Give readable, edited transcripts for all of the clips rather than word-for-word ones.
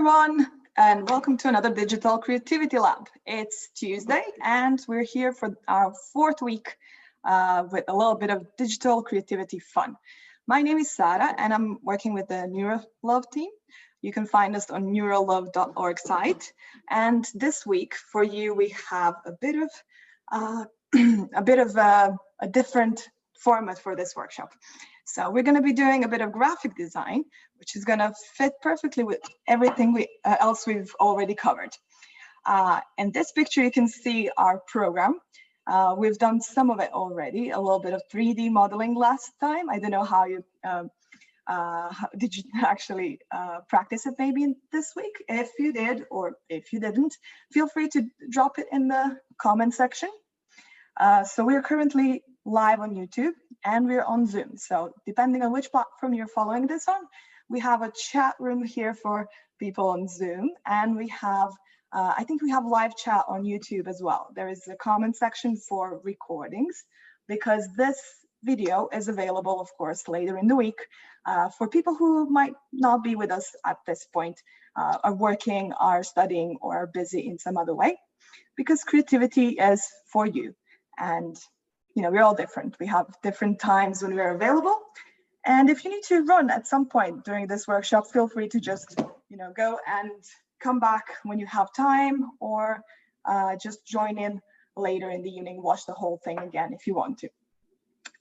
Everyone, and welcome to another Digital Creativity Lab. It's Tuesday, and we're here for our fourth week with a little bit of digital creativity fun. My name is Sara, and I'm working with the NeuroLove team. You can find us on neurolove.org site. And this week, for you, we have a bit of a different format for this workshop. So we're going to be doing a bit of graphic design, which is going to fit perfectly with everything else we've already covered. In this picture, you can see our program. We've done some of it already, a little bit of 3D modeling last time. I don't know how you did you actually practice it maybe this week. If you did, or if you didn't, feel free to drop it in the comment section. So we are currently live on YouTube and we're on Zoom. So depending on which platform you're following this on, we have a chat room here for people on Zoom, and we have, I think we have live chat on YouTube as well. There is a comment section for recordings because this video is available, of course, later in the week for people who might not be with us at this point, are working, are studying, or are busy in some other way, because creativity is for you. And you know, we're all different. We have different times when we're available. And if you need to run at some point during this workshop, feel free to just, you know, go and come back when you have time, or just join in later in the evening, watch the whole thing again if you want to.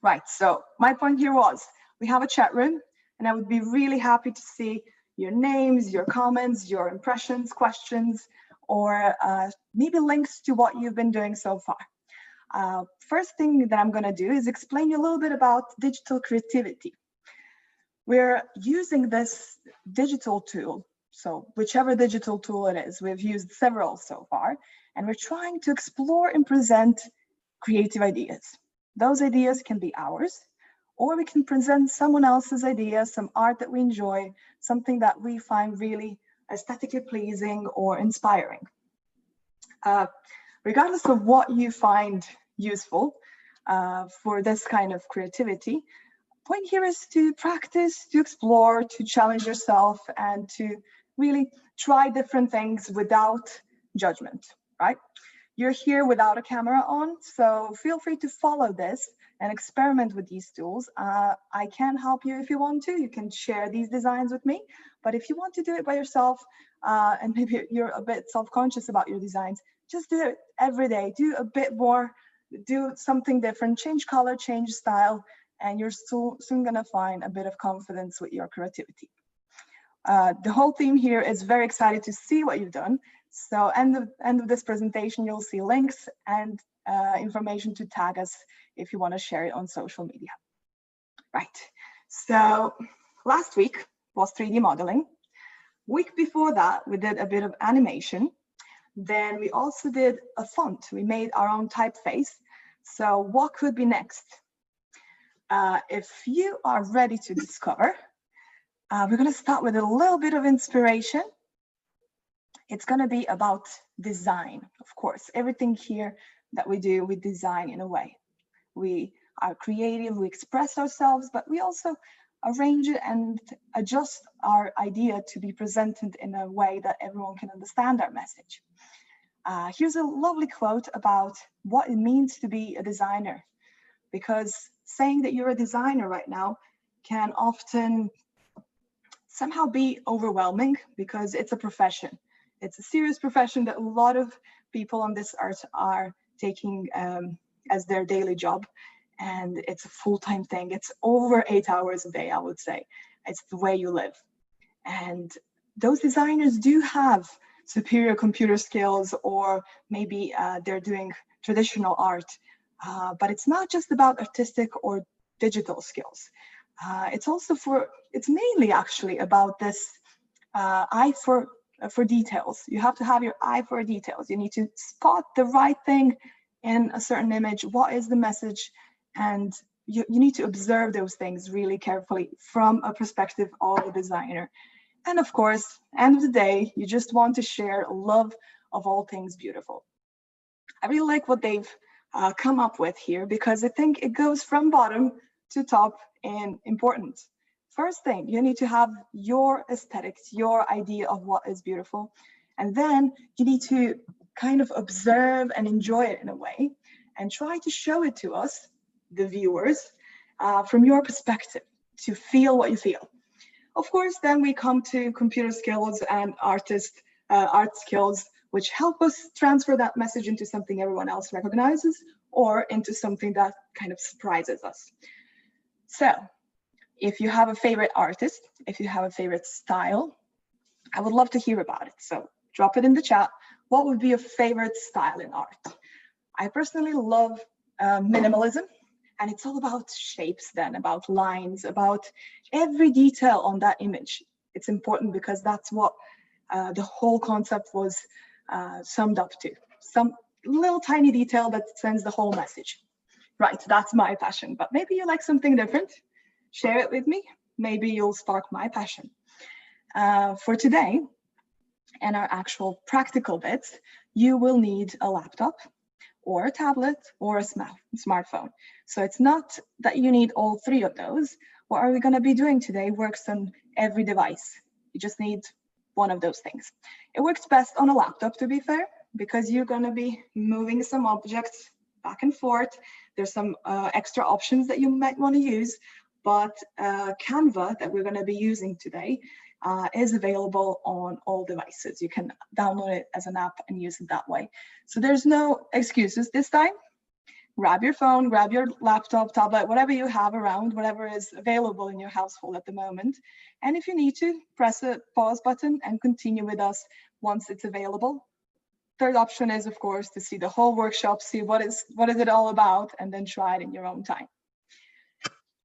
Right, so my point here was, we have a chat room, and I would be really happy to see your names, your comments, your impressions, questions, or maybe links to what you've been doing so far. First thing that I'm going to do is explain you a little bit about digital creativity. We're using this digital tool, so whichever digital tool it is, we've used several so far, and we're trying to explore and present creative ideas. Those ideas can be ours, or we can present someone else's idea, some art that we enjoy, something that we find really aesthetically pleasing or inspiring. Regardless of what you find useful for this kind of creativity, point here is to practice, to explore, to challenge yourself, and to really try different things without judgment, right? You're here without a camera on, so feel free to follow this and experiment with these tools. I can help you if you want to. You can share these designs with me, but if you want to do it by yourself, and maybe you're a bit self-conscious about your designs, just do it every day. Do a bit more, do something different, change color, change style, and you're soon gonna find a bit of confidence with your creativity. The whole team here is very excited to see what you've done. So end of this presentation, you'll see links and information to tag us if you want to share it on social media. Right, so last week was 3D modeling. Week before that, we did a bit of animation. Then we also did a font. We made our own typeface. So what could be next? If you are ready to discover, we're going to start with a little bit of inspiration. It's going to be about design, of course. Everything here that we do, we design in a way. We are creative, we express ourselves, but we also arrange it and adjust our idea to be presented in a way that everyone can understand our message. Here's a lovely quote about what it means to be a designer, because saying that you're a designer right now can often somehow be overwhelming, because it's a profession. It's a serious profession that a lot of people on this earth are taking as their daily job. And it's a full-time thing. It's over 8 hours a day, I would say. It's the way you live. And those designers do have superior computer skills, or maybe they're doing traditional art. But it's not just about artistic or digital skills. It's mainly actually about this eye for details. You have to have your eye for details. You need to spot the right thing in a certain image. What is the message? And you need to observe those things really carefully from a perspective of a designer. And of course, end of the day, you just want to share a love of all things beautiful. I really like what they've come up with here, because I think it goes from bottom to top in importance. First thing, you need to have your aesthetics, your idea of what is beautiful. And then you need to kind of observe and enjoy it in a way and try to show it to us, the viewers, from your perspective, to feel what you feel. Of course, then we come to computer skills and art skills, which help us transfer that message into something everyone else recognizes or into something that kind of surprises us. So if you have a favorite artist, if you have a favorite style, I would love to hear about it. So drop it in the chat. What would be your favorite style in art? I personally love minimalism, and it's all about shapes then, about lines, about every detail on that image. It's important because that's what the whole concept was summed up to. Some little tiny detail that sends the whole message. Right, that's my passion, but maybe you like something different. Share it with me. Maybe you'll spark my passion. For today, and our actual practical bits, you will need a laptop or a tablet or a smartphone. So it's not that you need all three of those. What are we going to be doing today works on every device. You just need one of those things. It works best on a laptop, to be fair, because you're going to be moving some objects back and forth. There's some extra options that you might want to use, but Canva that we're going to be using today is available on all devices. You can download it as an app and use it that way. So there's no excuses this time. Grab your phone, grab your laptop, tablet, whatever you have around, whatever is available in your household at the moment. And if you need to, press a pause button and continue with us once it's available. Third option is, of course, to see the whole workshop, see what is it all about, and then try it in your own time.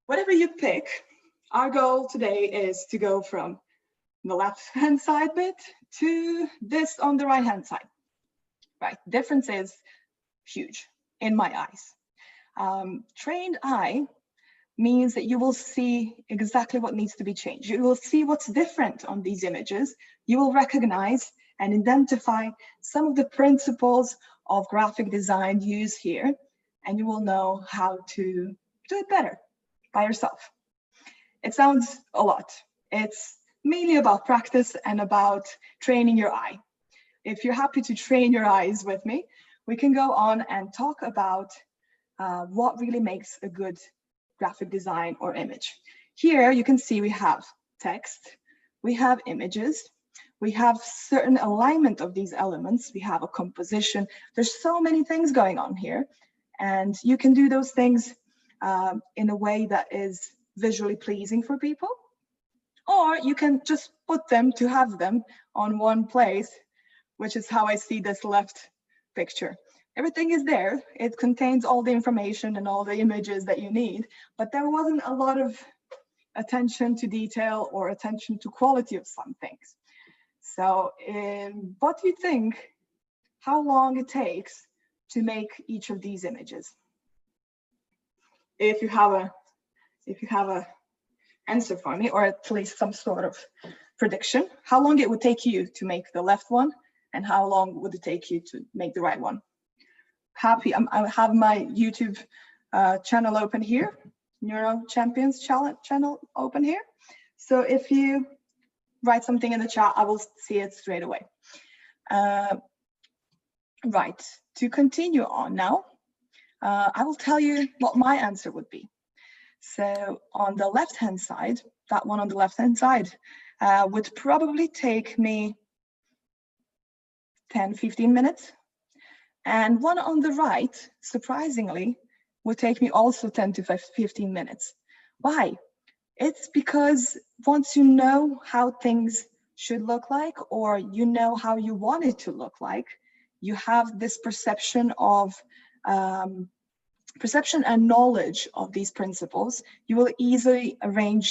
Whatever you pick, our goal today is to go from the left-hand side bit to this on the right-hand side. Right, difference is huge in my eyes. Trained eye means that you will see exactly what needs to be changed. You will see what's different on these images. You will recognize and identify some of the principles of graphic design used here, and you will know how to do it better by yourself. It sounds a lot. It's mainly about practice and about training your eye. If you're happy to train your eyes with me, we can go on and talk about what really makes a good graphic design or image. Here you can see we have text, we have images, we have certain alignment of these elements, we have a composition. There's so many things going on here, and you can do those things in a way that is visually pleasing for people, or you can just put them to have them on one place, which is how I see this left picture. Everything is there. It contains all the information and all the images that you need, but there wasn't a lot of attention to detail or attention to quality of some things. So what do you think, how long it takes to make each of these images? If you have a answer for me, or at least some sort of prediction, how long it would take you to make the left one, and how long would it take you to make the right one? I have my YouTube channel open here, Neuro Champions channel open here. So if you write something in the chat, I will see it straight away. Right, to continue on now, I will tell you what my answer would be. So on the left-hand side, that one on the left-hand side would probably take me 10-15 minutes. And one on the right, surprisingly, would take me also 10 to 15 minutes. Why? It's because once you know how things should look like, or you know how you want it to look like, you have this perception and knowledge of these principles, you will easily arrange